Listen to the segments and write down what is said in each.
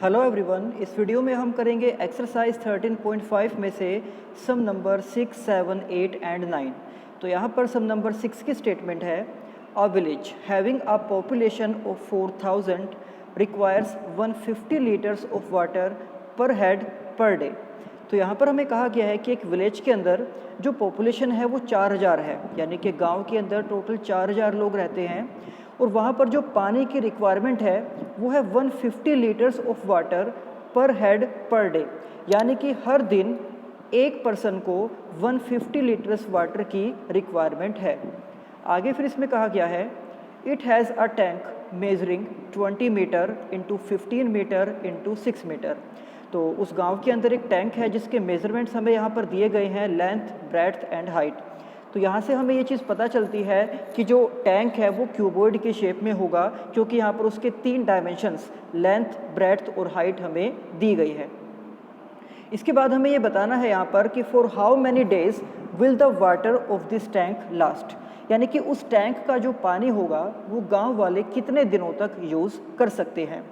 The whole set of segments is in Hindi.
हेलो एवरीवन, इस वीडियो में हम करेंगे एक्सरसाइज 13.5 में से सम नंबर 6, 7, 8 एंड 9। तो यहाँ पर सम नंबर 6 की स्टेटमेंट है, a village having a population of 4000 requires 150 litres of water पर हेड पर डे। तो यहाँ पर हमें कहा गया है कि एक विलेज के अंदर जो पॉपुलेशन है वो 4000 है, यानी कि गांव के अंदर टोटल 4000 लोग रहते हैं और वहाँ पर जो पानी की रिक्वायरमेंट है वो है 150 लीटर्स ऑफ वाटर पर हेड पर डे, यानी कि हर दिन एक पर्सन को 150 लीटर्स वाटर की रिक्वायरमेंट है। आगे फिर इसमें कहा गया है, it has a tank measuring 20 metre into 15 metre into 6 metre. तो उस गांव के अंदर एक टैंक है जिसके मेजरमेंट्स हमें यहाँ पर दिए गए हैं, लेंथ, ब्रेड्थ एंड हाइट। तो यहाँ से हमें ये चीज़ पता चलती है कि जो टैंक है वो क्यूबॉइड के शेप में होगा, क्योंकि यहाँ पर उसके 3 डायमेंशंस लेंथ, ब्रेड्थ और हाइट हमें दी गई है। इसके बाद हमें ये बताना है यहाँ पर कि for how many days will the water of this tank last, यानी कि उस टैंक का जो पानी होगा वो गांव वाले कितने दिनों तक यूज़ कर सकते हैं।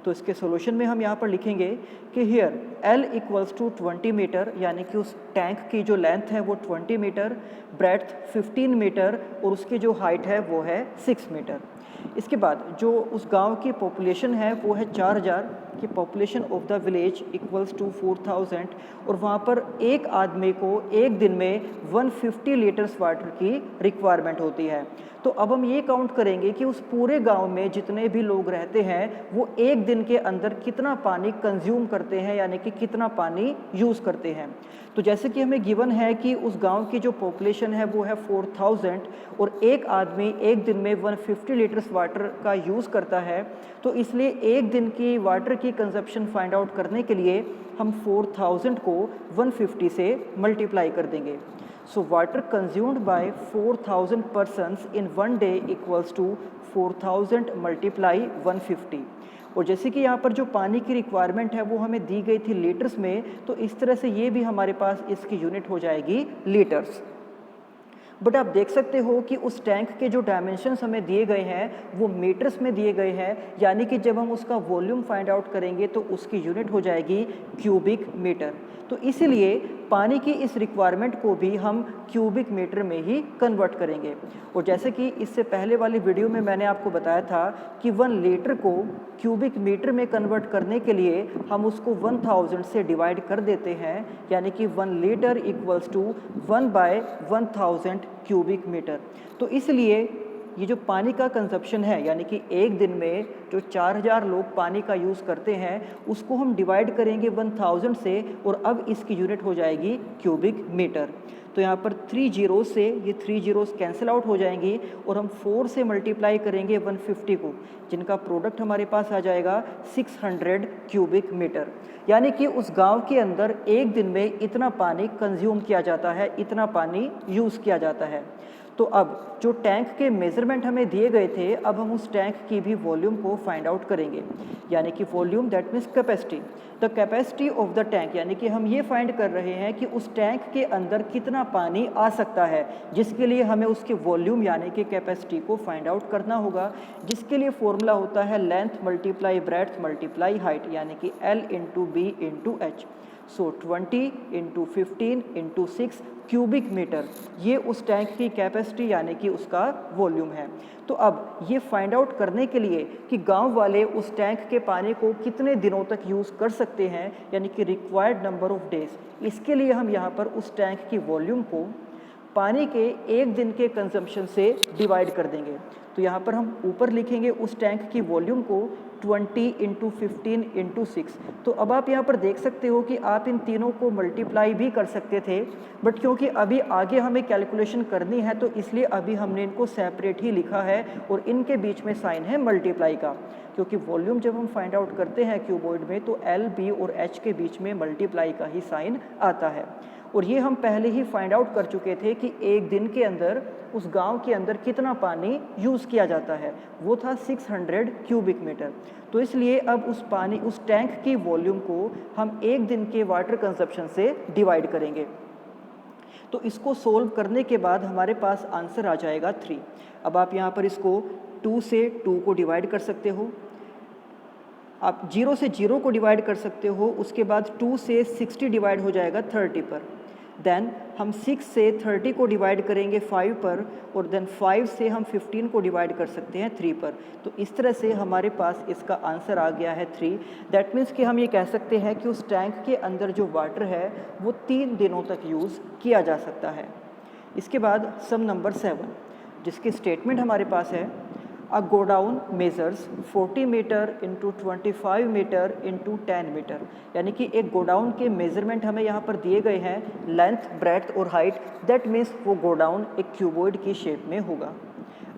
तो इसके सोल्यूशन में हम यहाँ पर लिखेंगे कि here L equals to 20 metre, यानी कि उस टैंक की जो लेंथ है वो 20 मीटर, ब्रेड्थ 15 मीटर और उसकी जो हाइट है वो है 6 मीटर। इसके बाद जो उस गांव की पॉपुलेशन है वो है 4000 की। Population of the village equals to 4000 और वहाँ पर एक आदमी को एक दिन में 150 लीटर्स वाटर की रिक्वायरमेंट होती है। तो अब हम ये काउंट करेंगे कि उस पूरे गांव में जितने भी लोग रहते हैं वो एक दिन के अंदर कितना पानी कंज्यूम करते हैं, यानी कि कितना पानी यूज़ करते हैं। तो जैसे कि हमें गिवन है कि उस गांव की जो पॉपुलेशन है वो है 4000 और एक आदमी एक दिन में 150 लीटर्स वाटर का यूज़ करता है, तो इसलिए एक दिन की वाटर की कंजप्शन फाइंड आउट करने के लिए हम 4000 को 150 से मल्टीप्लाई कर देंगे। So water consumed by 4000 persons in one day equals to 4000 multiply 150। और जैसे कि यहाँ पर जो पानी की रिक्वायरमेंट है वो हमें दी गई थी लीटर्स में, तो इस तरह से ये भी हमारे पास इसकी यूनिट हो जाएगी लीटर्स। बट आप देख सकते हो कि उस टैंक के जो डायमेंशंस हमें दिए गए हैं वो मीटर्स में दिए गए हैं, यानी कि जब हम उसका वॉल्यूम फाइंड आउट करेंगे तो उसकी यूनिट हो जाएगी क्यूबिक मीटर। तो इसीलिए पानी की इस रिक्वायरमेंट को भी हम क्यूबिक मीटर में ही कन्वर्ट करेंगे। और जैसे कि इससे पहले वाली वीडियो में मैंने आपको बताया था कि 1 लीटर को क्यूबिक मीटर में कन्वर्ट करने के लिए हम उसको 1000 से डिवाइड कर देते हैं, यानी कि 1 litre equals to 1/1000 cubic metre. तो इसलिए ये जो पानी का कंजप्शन है, यानी कि एक दिन में जो 4000 लोग पानी का यूज़ करते हैं उसको हम डिवाइड करेंगे 1000 से और अब इसकी यूनिट हो जाएगी क्यूबिक मीटर। तो यहाँ पर 3 जीरोस से ये 3 जीरोस कैंसिल आउट हो जाएंगी और हम 4 से मल्टीप्लाई करेंगे 150 को, जिनका प्रोडक्ट हमारे पास आ जाएगा 600 क्यूबिक मीटर। यानी कि उस गांव के अंदर एक दिन में इतना पानी कंज्यूम किया जाता है, इतना पानी यूज़ किया जाता है। तो अब जो टैंक के मेजरमेंट हमें दिए गए थे, अब हम उस टैंक की भी वॉल्यूम को फाइंड आउट करेंगे, यानी कि volume that means capacity. The capacity of the tank, यानी कि हम ये फाइंड कर रहे हैं कि उस टैंक के अंदर कितना पानी आ सकता है, जिसके लिए हमें उसके वॉल्यूम यानी कि कैपेसिटी को फाइंड आउट करना होगा, जिसके लिए फॉर्मूला होता है length multiply breadth multiply height, यानी कि L into B into H. So 20 into 15 into 6 cubic metre, ये उस टैंक की कैपेसिटी यानी कि उसका वॉल्यूम है। तो अब ये फाइंड आउट करने के लिए कि गांव वाले उस टैंक के पानी को कितने दिनों तक यूज़ कर सकते हैं, यानी कि रिक्वायर्ड नंबर ऑफ डेज, इसके लिए हम यहाँ पर उस टैंक की वॉल्यूम को पानी के एक दिन के कंजम्पशन से डिवाइड कर देंगे। तो यहाँ पर हम ऊपर लिखेंगे उस टैंक की वॉल्यूम को 20 इंटू 15 इंटू 6। तो अब आप यहाँ पर देख सकते हो कि आप इन तीनों को मल्टीप्लाई भी कर सकते थे, बट क्योंकि अभी आगे हमें कैलकुलेशन करनी है तो इसलिए अभी हमने इनको सेपरेट ही लिखा है और इनके बीच में साइन है मल्टीप्लाई का, क्योंकि वॉल्यूम जब हम फाइंड आउट करते हैं क्यूबॉइड में तो L, B और H के बीच में मल्टीप्लाई का ही साइन आता है। और ये हम पहले ही फाइंड आउट कर चुके थे कि एक दिन के अंदर उस गांव के अंदर कितना पानी यूज़ किया जाता है, वो था 600 क्यूबिक मीटर। तो इसलिए अब उस टैंक की वॉल्यूम को हम एक दिन के वाटर कंजप्शन से डिवाइड करेंगे। तो इसको सोल्व करने के बाद हमारे पास आंसर आ जाएगा 3। अब आप यहाँ पर इसको 2 से 2 को डिवाइड कर सकते हो। आप 0 से 0 को डिवाइड कर सकते हो, उसके बाद 2 से 60 डिवाइड हो जाएगा 30 पर। देन हम 6 से 30 को डिवाइड करेंगे 5 पर, और देन 5 से हम 15 को डिवाइड कर सकते हैं 3 पर। तो इस तरह से हमारे पास इसका आंसर आ गया है 3। दैट मीन्स कि हम ये कह सकते हैं कि उस टैंक के अंदर जो वाटर है वो 3 दिनों तक यूज़ किया जा सकता है। इसके बाद सम नंबर 7, जिसकी स्टेटमेंट हमारे पास है, a godown measures 40 metre into 25 metre into 10 metre. यानी कि एक गोडाउन के मेजरमेंट हमें यहाँ पर दिए गए हैं, लेंथ, ब्रेड्थ और हाइट। दैट मीन्स वो गोडाउन एक क्यूबॉइड की शेप में होगा।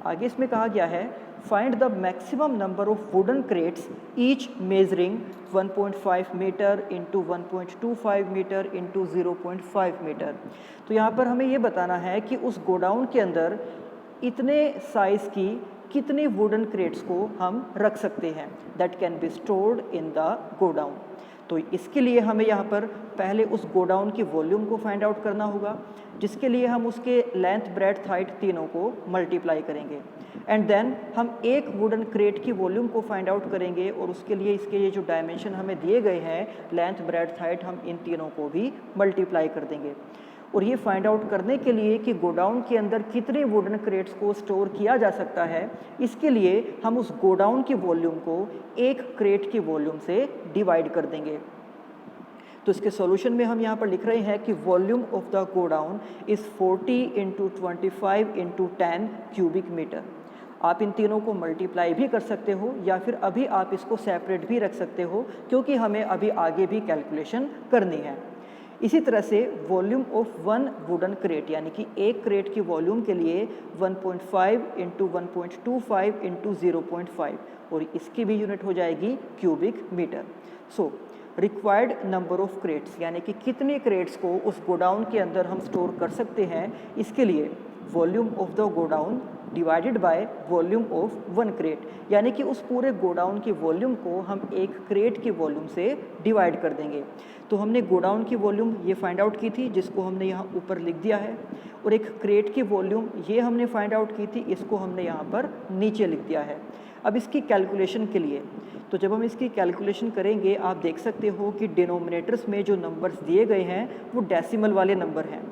आगे इसमें कहा गया है, find the maximum number of wooden crates each measuring 1.5 metre into 1.25 metre into 0.5 metre. तो यहाँ पर हमें ये बताना है कि उस गोडाउन के अंदर इतने साइज़ की कितने वुडन क्रेट्स को हम रख सकते हैं, that can be stored in the godown. तो इसके लिए हमें यहाँ पर पहले उस गोडाउन की वॉल्यूम को फाइंड आउट करना होगा, जिसके लिए हम उसके लेंथ, ब्रेड्थ, हाइट तीनों को मल्टीप्लाई करेंगे। एंड देन हम एक वुडन क्रेट की वॉल्यूम को फाइंड आउट करेंगे, और उसके लिए इसके ये जो डायमेंशन हमें दिए गए हैं, लेंथ, ब्रेड्थ, हाइट, हम इन तीनों को भी मल्टीप्लाई कर देंगे। और ये फाइंड आउट करने के लिए कि गोडाउन के अंदर कितने वुडन क्रेट्स को स्टोर किया जा सकता है, इसके लिए हम उस गोडाउन की वॉल्यूम को एक क्रेट की वॉल्यूम से डिवाइड कर देंगे। तो इसके सॉल्यूशन में हम यहाँ पर लिख रहे हैं कि volume of the godown is 40 into 25 into 10 cubic metre. आप इन तीनों को मल्टीप्लाई भी कर सकते हो, या फिर अभी आप इसको सेपरेट भी रख सकते हो, क्योंकि हमें अभी आगे भी कैलकुलेशन करनी है। इसी तरह से volume of one wooden crate, यानी कि एक क्रेट की वॉल्यूम के लिए 1.5 इंटू 1.25 इंटू 0.5, और इसकी भी यूनिट हो जाएगी cubic metre. So required number of crates, यानी कि कितने क्रेट्स को उस गोडाउन के अंदर हम स्टोर कर सकते हैं, इसके लिए volume of the godown divided by volume of one crate, यानी कि उस पूरे गोडाउन की वॉल्यूम को हम एक क्रेट की वॉल्यूम से डिवाइड कर देंगे। तो हमने गोडाउन की वॉल्यूम ये फाइंड आउट की थी, जिसको हमने यहाँ ऊपर लिख दिया है, और एक क्रेट की वॉल्यूम ये हमने फाइंड आउट की थी, इसको हमने यहाँ पर नीचे लिख दिया है। अब इसकी कैलकुलेशन के लिए, तो जब हम इसकी कैलकुलेशन करेंगे, आप देख सकते हो कि डिनोमिनेटर्स में जो नंबर्स दिए गए हैं वो डेसिमल वाले नंबर हैं।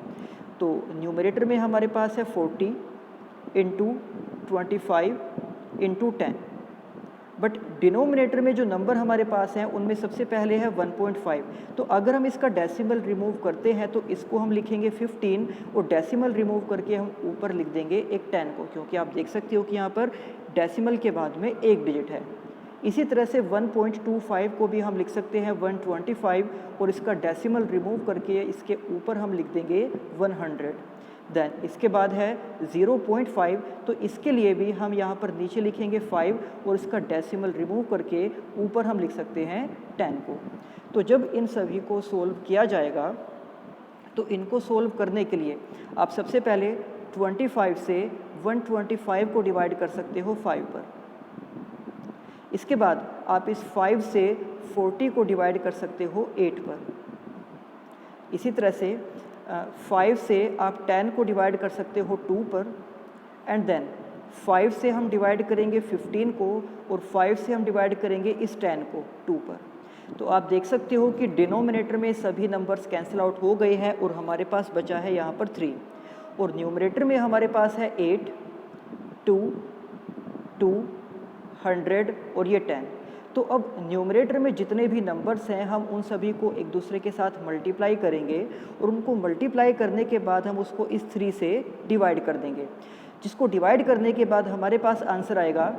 तो न्यूमरेटर में हमारे पास है 40 इंटू 25 इंटू 10, बट डिनोमिनेटर में जो नंबर हमारे पास हैं उनमें सबसे पहले है 1.5। तो अगर हम इसका डेसिमल रिमूव करते हैं तो इसको हम लिखेंगे 15, और डेसिमल रिमूव करके हम ऊपर लिख देंगे एक 10 को, क्योंकि आप देख सकते हो कि यहाँ पर डेसिमल के बाद में एक डिजिट है। इसी तरह से 1.25 को भी हम लिख सकते हैं 125, और इसका डेसिमल रिमूव करके इसके ऊपर हम लिख देंगे 100। देन इसके बाद है 0.5, तो इसके लिए भी हम यहाँ पर नीचे लिखेंगे 5, और इसका डेसिमल रिमूव करके ऊपर हम लिख सकते हैं 10 को। तो जब इन सभी को सोल्व किया जाएगा, तो इनको सोल्व करने के लिए आप सबसे पहले 25 से 125 को डिवाइड कर सकते हो 5 पर। इसके बाद आप इस 5 से 40 को डिवाइड कर सकते हो 8 पर। इसी तरह से 5 से आप 10 को डिवाइड कर सकते हो 2 पर, एंड देन 5 से हम डिवाइड करेंगे 15 को, और 5 से हम डिवाइड करेंगे इस 10 को 2 पर। तो आप देख सकते हो कि डिनोमिनेटर में सभी नंबर्स कैंसिल आउट हो गए हैं, और हमारे पास बचा है यहाँ पर 3, और न्यूमरेटर में हमारे पास है 8, 2, 100 और ये 10। तो अब न्यूमरेटर में जितने भी नंबर्स हैं हम उन सभी को एक दूसरे के साथ मल्टीप्लाई करेंगे, और उनको मल्टीप्लाई करने के बाद हम उसको इस 3 से डिवाइड कर देंगे, जिसको डिवाइड करने के बाद हमारे पास आंसर आएगा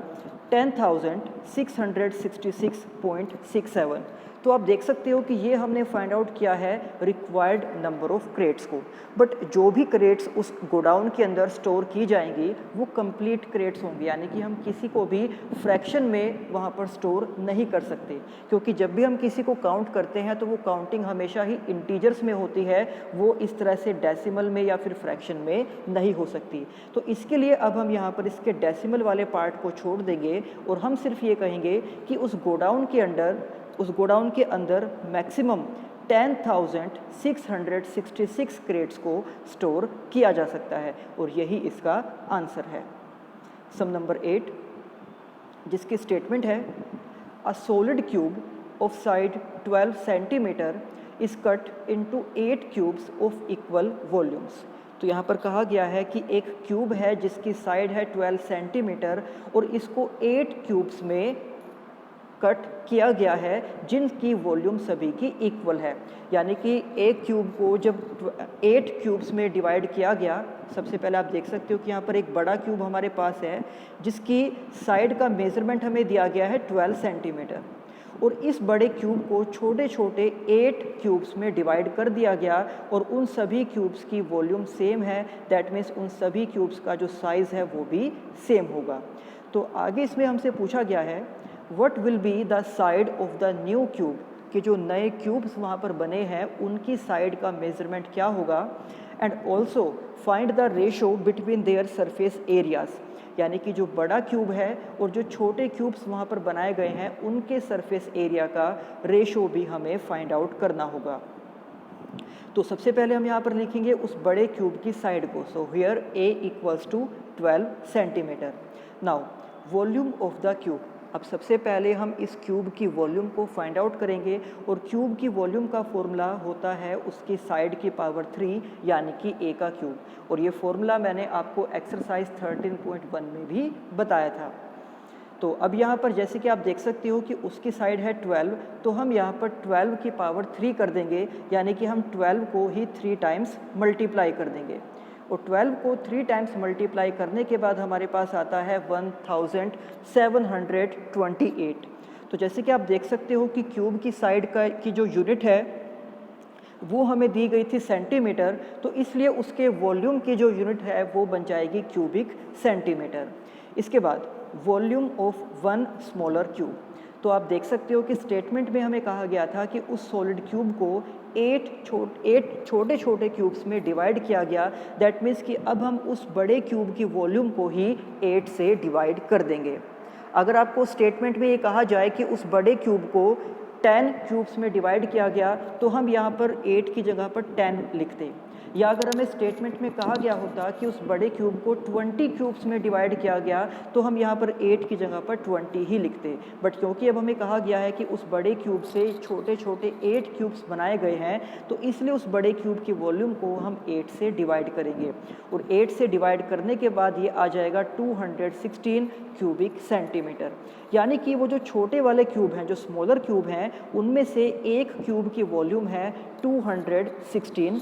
10,666.67। तो आप देख सकते हो कि ये हमने फाइंड आउट किया है रिक्वायर्ड नंबर ऑफ क्रेट्स को, बट जो भी क्रेट्स उस गोडाउन के अंदर स्टोर की जाएंगी वो कंप्लीट क्रेट्स होंगे, यानी कि हम किसी को भी फ्रैक्शन में वहाँ पर स्टोर नहीं कर सकते, क्योंकि जब भी हम किसी को काउंट करते हैं तो वो काउंटिंग हमेशा ही इंटीजर्स में होती है, वो इस तरह से डेसिमल में या फिर फ्रैक्शन में नहीं हो सकती। तो इसके लिए अब हम यहाँ पर इसके डेसिमल वाले पार्ट को छोड़ देंगे, और हम सिर्फ ये कहेंगे कि उस गोडाउन के अंदर मैक्सिमम 10,666 क्रेट्स को स्टोर किया जा सकता है, और यही इसका आंसर है। सम नंबर 8, जिसकी स्टेटमेंट है a solid cube of side 12 centimetre is cut into 8 cubes of equal volumes. तो यहाँ पर कहा गया है कि एक क्यूब है जिसकी साइड है 12 सेंटीमीटर और इसको 8 क्यूब्स में कट किया गया है जिनकी वॉल्यूम सभी की इक्वल है। यानी कि एक क्यूब को जब 8 क्यूब्स में डिवाइड किया गया, सबसे पहले आप देख सकते हो कि यहाँ पर एक बड़ा क्यूब हमारे पास है जिसकी साइड का मेज़रमेंट हमें दिया गया है 12 सेंटीमीटर और इस बड़े क्यूब को छोटे छोटे 8 क्यूब्स में डिवाइड कर दिया गया और उन सभी क्यूब्स की वॉल्यूम सेम है। दैट मीन्स उन सभी क्यूब्स का जो साइज़ है वो भी सेम होगा। तो आगे इसमें हमसे पूछा गया है what will be the side of the new cube, कि जो नए क्यूब्स वहाँ पर बने हैं उनकी साइड का मेज़रमेंट क्या होगा, and also find the ratio between their surface areas, यानी कि जो बड़ा क्यूब है और जो छोटे क्यूब्स वहाँ पर बनाए गए हैं उनके सरफेस एरिया का रेशो भी हमें फाइंड आउट करना होगा। तो सबसे पहले हम यहाँ पर लिखेंगे उस बड़े क्यूब की साइड को। So here a equals to 12 centimetre. Now volume of the cube, अब सबसे पहले हम इस क्यूब की वॉल्यूम को फाइंड आउट करेंगे और क्यूब की वॉल्यूम का फॉर्मूला होता है उसकी साइड की पावर 3 यानी कि a का क्यूब, और ये फॉर्मूला मैंने आपको एक्सरसाइज 13.1 में भी बताया था। तो अब यहाँ पर जैसे कि आप देख सकते हो कि उसकी साइड है 12, तो हम यहाँ पर 12 की पावर 3 कर देंगे, यानी कि हम 12 को ही 3 टाइम्स मल्टीप्लाई कर देंगे और 12 को 3 टाइम्स मल्टीप्लाई करने के बाद हमारे पास आता है 1728। तो जैसे कि आप देख सकते हो कि क्यूब की साइड का की जो यूनिट है वो हमें दी गई थी सेंटीमीटर, तो इसलिए उसके वॉल्यूम की जो यूनिट है वो बन जाएगी क्यूबिक सेंटीमीटर। इसके बाद volume of one smaller cube, तो आप देख सकते हो कि स्टेटमेंट में हमें कहा गया था कि उस सॉलिड क्यूब को 8 छोटे छोटे क्यूब्स में डिवाइड किया गया। दैट मीन्स कि अब हम उस बड़े क्यूब की वॉल्यूम को ही 8 से डिवाइड कर देंगे। अगर आपको स्टेटमेंट में ये कहा जाए कि उस बड़े क्यूब को 10 क्यूब्स में डिवाइड किया गया, तो हम यहाँ पर 8 की जगह पर 10 लिखते, या अगर हमें स्टेटमेंट में कहा गया होता कि उस बड़े क्यूब को 20 क्यूब्स में डिवाइड किया गया, तो हम यहाँ पर 8 की जगह पर 20 ही लिखते। बट क्योंकि अब हमें कहा गया है कि उस बड़े क्यूब से छोटे छोटे 8 क्यूब्स बनाए गए हैं, तो इसलिए उस बड़े क्यूब की वॉल्यूम को हम 8 से डिवाइड करेंगे और 8 से डिवाइड करने के बाद ये आ जाएगा 216 क्यूबिक सेंटीमीटर। यानी कि वो जो छोटे वाले क्यूब हैं, जो स्मॉलर क्यूब हैं, उनमें से एक क्यूब की वॉल्यूम है 216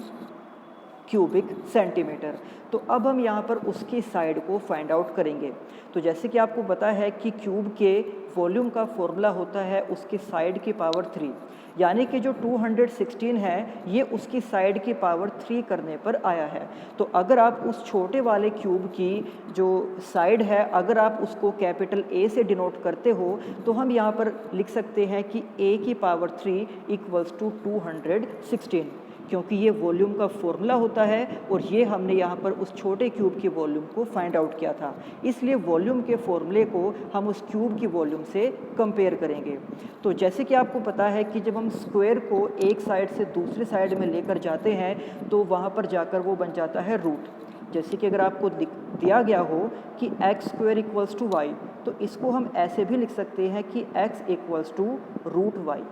क्यूबिक सेंटीमीटर। तो अब हम यहाँ पर उसकी साइड को फाइंड आउट करेंगे। तो जैसे कि आपको पता है कि क्यूब के वॉल्यूम का फॉर्मूला होता है उसकी साइड की पावर 3, यानी कि जो 216 है ये उसकी साइड की पावर 3 करने पर आया है। तो अगर आप उस छोटे वाले क्यूब की जो साइड है अगर आप उसको कैपिटल A से डिनोट करते हो, तो हम यहाँ पर लिख सकते हैं कि a की पावर 3 इक्वल्स टू 216, क्योंकि ये वॉल्यूम का फॉर्मूला होता है और ये हमने यहाँ पर उस छोटे क्यूब की वॉल्यूम को फाइंड आउट किया था, इसलिए वॉल्यूम के फॉर्मूले को हम उस क्यूब की वॉल्यूम से कंपेयर करेंगे। तो जैसे कि आपको पता है कि जब हम स्क्वायर को एक साइड से दूसरी साइड में लेकर जाते हैं तो वहाँ पर जाकर वो बन जाता है रूट। जैसे कि अगर आपको दिया गया हो कि x square equals to y, तो इसको हम ऐसे भी लिख सकते हैं कि x equals to root y,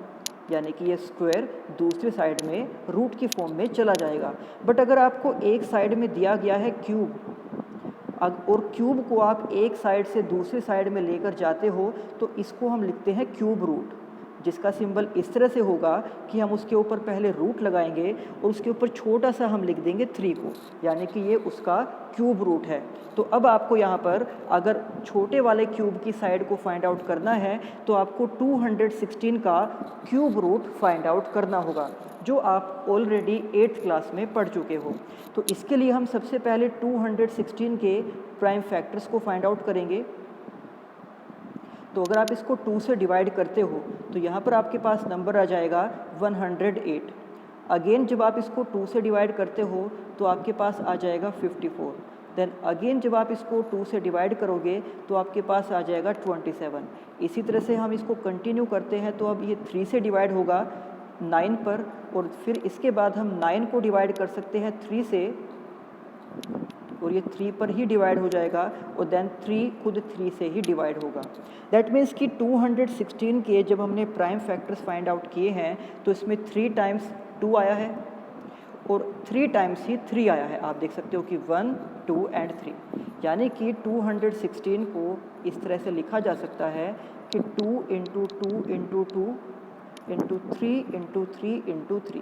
यानी कि ये स्क्वायर दूसरी साइड में रूट की फॉर्म में चला जाएगा। बट अगर आपको एक साइड में दिया गया है क्यूब और क्यूब को आप एक साइड से दूसरी साइड में लेकर जाते हो, तो इसको हम लिखते हैं क्यूब रूट, जिसका सिंबल इस तरह से होगा कि हम उसके ऊपर पहले रूट लगाएंगे और उसके ऊपर छोटा सा हम लिख देंगे 3 को, यानी कि ये उसका क्यूब रूट है। तो अब आपको यहाँ पर अगर छोटे वाले क्यूब की साइड को फाइंड आउट करना है तो आपको 216 का क्यूब रूट फाइंड आउट करना होगा, जो आप ऑलरेडी 8th क्लास में पढ़ चुके हो। तो इसके लिए हम सबसे पहले 216 के प्राइम फैक्टर्स को फाइंड आउट करेंगे। तो अगर आप इसको 2 से डिवाइड करते हो तो यहाँ पर आपके पास नंबर आ जाएगा 108। अगेन जब आप इसको 2 से डिवाइड करते हो तो आपके पास आ जाएगा 54। देन अगेन जब आप इसको 2 से डिवाइड करोगे तो आपके पास आ जाएगा 27। इसी तरह से हम इसको कंटिन्यू करते हैं तो अब ये 3 से डिवाइड होगा 9 पर, और फिर इसके बाद हम 9 को डिवाइड कर सकते हैं 3 से, और ये 3 पर ही डिवाइड हो जाएगा और देन 3 खुद 3 से ही डिवाइड होगा। दैट मीन्स कि 216 के जब हमने प्राइम फैक्टर्स फाइंड आउट किए हैं तो इसमें 3 टाइम्स 2 आया है और 3 टाइम्स ही 3 आया है। आप देख सकते हो कि 1, 2 एंड 3, यानी कि 216 को इस तरह से लिखा जा सकता है कि 2 into 2 into 2 into 3 into 3 into 3।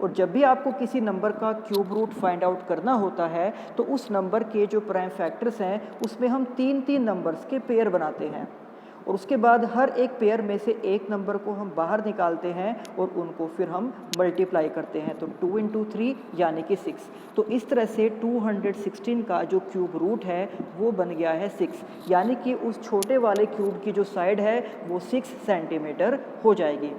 और जब भी आपको किसी नंबर का क्यूब रूट फाइंड आउट करना होता है तो उस नंबर के जो प्राइम फैक्टर्स हैं उसमें हम 3-3 नंबर्स के पेयर बनाते हैं और उसके बाद हर एक पेयर में से एक नंबर को हम बाहर निकालते हैं और उनको फिर हम मल्टीप्लाई करते हैं। तो 2 इंटू 3 यानी कि 6। तो इस तरह से 216 का जो क्यूब रूट है वो बन गया है 6, यानी कि उस छोटे वाले क्यूब की जो साइड है वो 6 सेंटीमीटर हो जाएगी।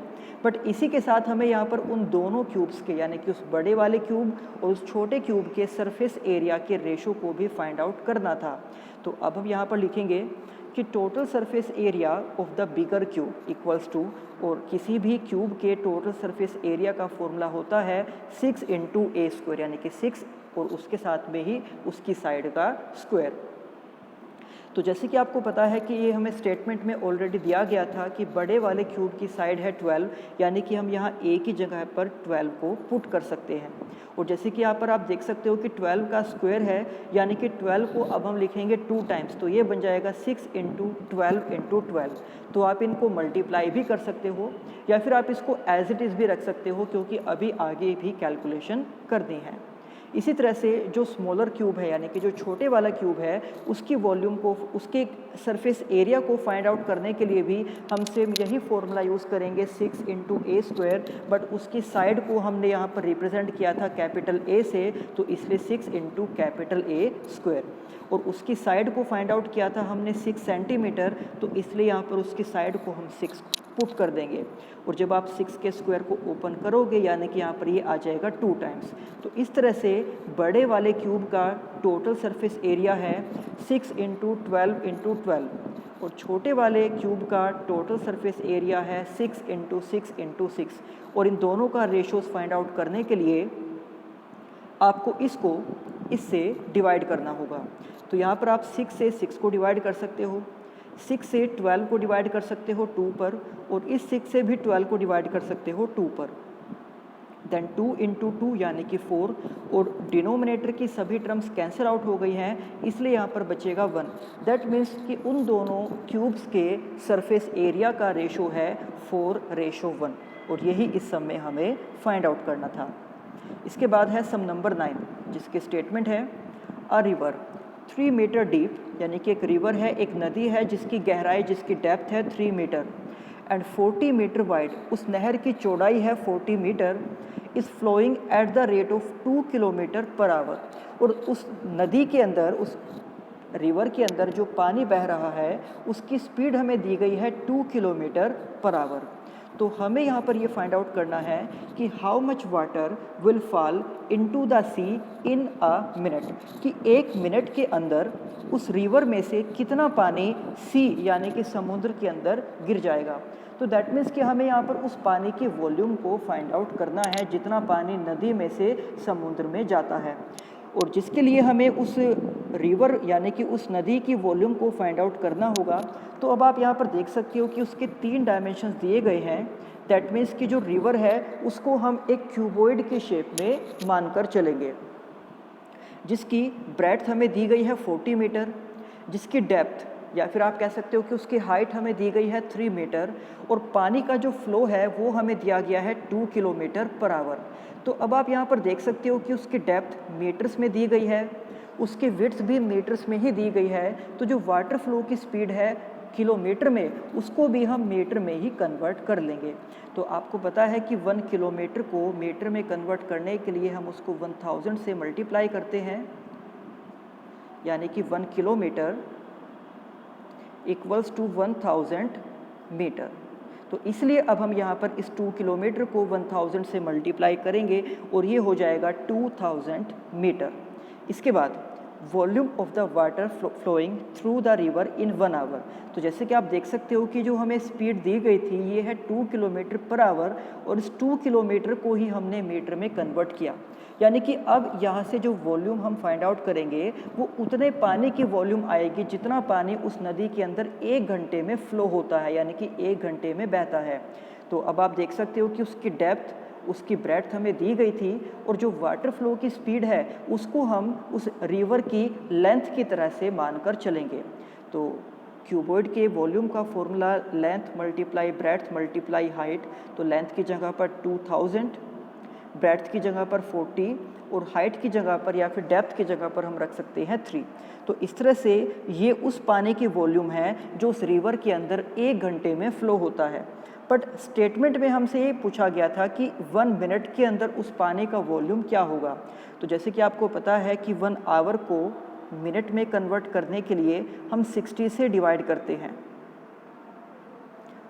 बट इसी के साथ हमें यहाँ पर उन दोनों क्यूब्स के यानी कि उस बड़े वाले क्यूब और उस छोटे क्यूब के सरफेस एरिया के रेशो को भी फाइंड आउट करना था। तो अब हम यहाँ पर लिखेंगे कि total surface area of the bigger cube equals to, और किसी भी क्यूब के टोटल सरफेस एरिया का फॉर्मूला होता है 6 इंटू ए स्क्वायर, यानी कि 6 और उसके साथ में ही उसकी साइड का स्क्वायर। तो जैसे कि आपको पता है कि ये हमें स्टेटमेंट में ऑलरेडी दिया गया था कि बड़े वाले क्यूब की साइड है 12, यानी कि हम यहाँ ए की जगह पर 12 को पुट कर सकते हैं। और जैसे कि यहाँ पर आप देख सकते हो कि 12 का स्क्वायर है, यानी कि 12 को अब हम लिखेंगे 2 टाइम्स, तो ये बन जाएगा 6 इंटू 12 इंटू 12। तो आप इनको मल्टीप्लाई भी कर सकते हो या फिर आप इसको एज इट इज़ भी रख सकते हो, क्योंकि अभी आगे भी कैलकुलेशन करनी है। इसी तरह से जो स्मॉलर क्यूब है यानी कि जो छोटे वाला क्यूब है उसकी वॉल्यूम को, उसके सरफेस एरिया को फाइंड आउट करने के लिए भी हम सेम यही फॉर्मूला यूज़ करेंगे 6 इंटू ए स्क्वायर, बट उसकी साइड को हमने यहाँ पर रिप्रेजेंट किया था कैपिटल ए से, तो इसलिए 6 इंटू कैपिटल ए स्क्वायर। और उसकी साइड को फाइंड आउट किया था हमने 6 सेंटीमीटर, तो इसलिए यहाँ पर उसकी साइड को हम 6 पुट कर देंगे। और जब आप 6 के स्क्वायर को ओपन करोगे यानी कि यहाँ पर ये आ जाएगा 2 टाइम्स। तो इस तरह से बड़े वाले क्यूब का टोटल सरफेस एरिया है 6 इंटू 12 इंटू 12 और छोटे वाले क्यूब का टोटल सरफेस एरिया है 6 इंटू 6 इंटू 6। और इन दोनों का रेशोज़ फाइंड आउट करने के लिए आपको इसको इससे डिवाइड करना होगा। तो यहाँ पर आप 6 से 6 को डिवाइड कर सकते हो, 6 से 12 को डिवाइड कर सकते हो 2 पर, और इस 6 से भी 12 को डिवाइड कर सकते हो 2 पर। देन 2 इंटू 2 यानी कि 4, और डिनोमिनेटर की सभी टर्म्स कैंसिल आउट हो गई हैं, इसलिए यहाँ पर बचेगा 1। दैट मीन्स कि उन दोनों क्यूब्स के सरफेस एरिया का रेशो है 4:1, और यही इस सम में हमें फाइंड आउट करना था। इसके बाद है सम नंबर 9, जिसके स्टेटमेंट है अ रिवर 3 मीटर डीप, यानी कि एक रिवर है, एक नदी है जिसकी गहराई, जिसकी डेप्थ है 3 मीटर एंड 40 मीटर वाइड, उस नहर की चौड़ाई है 40 मीटर, is flowing at the rate of 2 kilometre per hour. और उस नदी के अंदर, उस रिवर के अंदर जो पानी बह रहा है उसकी स्पीड हमें दी गई है 2 किलोमीटर पर आवर। तो हमें यहाँ पर ये फाइंड आउट करना है कि how much water will fall into the sea in a minute, कि 1 मिनट के अंदर उस रिवर में से कितना पानी सी यानी कि समुद्र के अंदर गिर जाएगा। तो दैट मीन्स कि हमें यहाँ पर उस पानी की वॉल्यूम को फाइंड आउट करना है जितना पानी नदी में से समुद्र में जाता है, और जिसके लिए हमें उस रिवर यानी कि उस नदी की वॉल्यूम को फाइंड आउट करना होगा। तो अब आप यहाँ पर देख सकते हो कि उसके 3 डायमेंशंस दिए गए हैं। दैट मीन्स कि जो रिवर है उसको हम एक क्यूबॉइड के शेप में मानकर चलेंगे, जिसकी ब्रेड्थ हमें दी गई है 40 मीटर, जिसकी डेप्थ या फिर आप कह सकते हो कि उसकी हाइट हमें दी गई है 3 मीटर, और पानी का जो फ्लो है वो हमें दिया गया है 2 किलोमीटर पर आवर। तो अब आप यहाँ पर देख सकते हो कि उसकी डेप्थ मीटर्स में दी गई है, उसकी विड्थ भी मीटर्स में ही दी गई है। तो जो वाटर फ्लो की स्पीड है किलोमीटर में, उसको भी हम मीटर में ही कन्वर्ट कर लेंगे। तो आपको पता है कि 1 किलोमीटर को मीटर में कन्वर्ट करने के लिए हम उसको 1000 से मल्टीप्लाई करते हैं, यानी कि 1 किलोमीटर इक्वल्स टू 1000 मीटर। तो इसलिए अब हम यहाँ पर इस 2 किलोमीटर को 1000 से मल्टीप्लाई करेंगे और ये हो जाएगा 2000 मीटर। इसके बाद volume of the water flowing through the river in 1 hour. तो जैसे कि आप देख सकते हो कि जो हमें स्पीड दी गई थी ये है 2 किलोमीटर पर आवर, और इस 2 किलोमीटर को ही हमने मीटर में कन्वर्ट किया। यानी कि अब यहाँ से जो वॉल्यूम हम फाइंड आउट करेंगे वो उतने पानी की वॉल्यूम आएगी जितना पानी उस नदी के अंदर 1 घंटे में फ़्लो होता है, यानी कि 1 घंटे में बहता है। तो अब आप देख सकते हो कि उसकी डेप्थ, उसकी ब्रेड्थ हमें दी गई थी, और जो वाटर फ्लो की स्पीड है उसको हम उस रिवर की लेंथ की तरह से मानकर चलेंगे। तो क्यूबॉइड के वॉल्यूम का formula length multiply breadth multiply height. तो लेंथ की जगह पर 2000, ब्रेड्थ की जगह पर 40, और हाइट की जगह पर या फिर डेप्थ की जगह पर हम रख सकते हैं 3। तो इस तरह से ये उस पानी की वॉल्यूम है जो उस रिवर के अंदर 1 घंटे में फ़्लो होता है। बट स्टेटमेंट में हमसे ये पूछा गया था कि 1 मिनट के अंदर उस पानी का वॉल्यूम क्या होगा। तो जैसे कि आपको पता है कि 1 आवर को मिनट में कन्वर्ट करने के लिए हम 60 से डिवाइड करते हैं।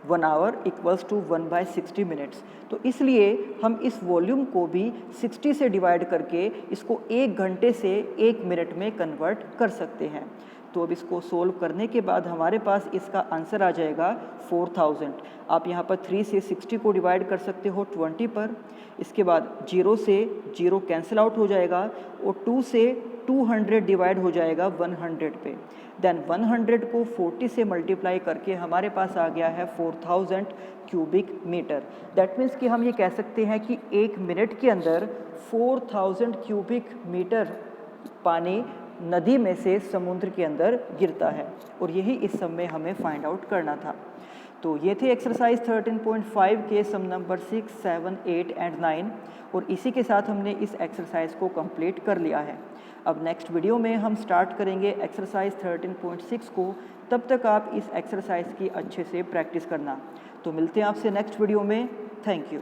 1 आवर इक्वल्स टू 1/60 मिनट्स। तो इसलिए हम इस वॉल्यूम को भी 60 से डिवाइड करके इसको 1 घंटे से 1 मिनट में कन्वर्ट कर सकते हैं। तो अब इसको सोल्व करने के बाद हमारे पास इसका आंसर आ जाएगा 4000। आप यहाँ पर 3 से 60 को डिवाइड कर सकते हो 20 पर। इसके बाद 0 से 0 कैंसिल आउट हो जाएगा, और 2 से 200 डिवाइड हो जाएगा 100 पे। देन 100 को 40 से मल्टीप्लाई करके हमारे पास आ गया है 4000 क्यूबिक मीटर। दैट मीन्स कि हम ये कह सकते हैं कि 1 मिनट के अंदर 4000 क्यूबिक मीटर पानी नदी में से समुद्र के अंदर गिरता है, और यही इस सम में हमें फाइंड आउट करना था। तो ये थे एक्सरसाइज 13.5 के सम नंबर 6, 7, 8 एंड 9, और इसी के साथ हमने इस एक्सरसाइज को कंप्लीट कर लिया है। अब नेक्स्ट वीडियो में हम स्टार्ट करेंगे एक्सरसाइज 13.6 को। तब तक आप इस एक्सरसाइज की अच्छे से प्रैक्टिस करना। तो मिलते हैं आपसे नेक्स्ट वीडियो में। Thank you.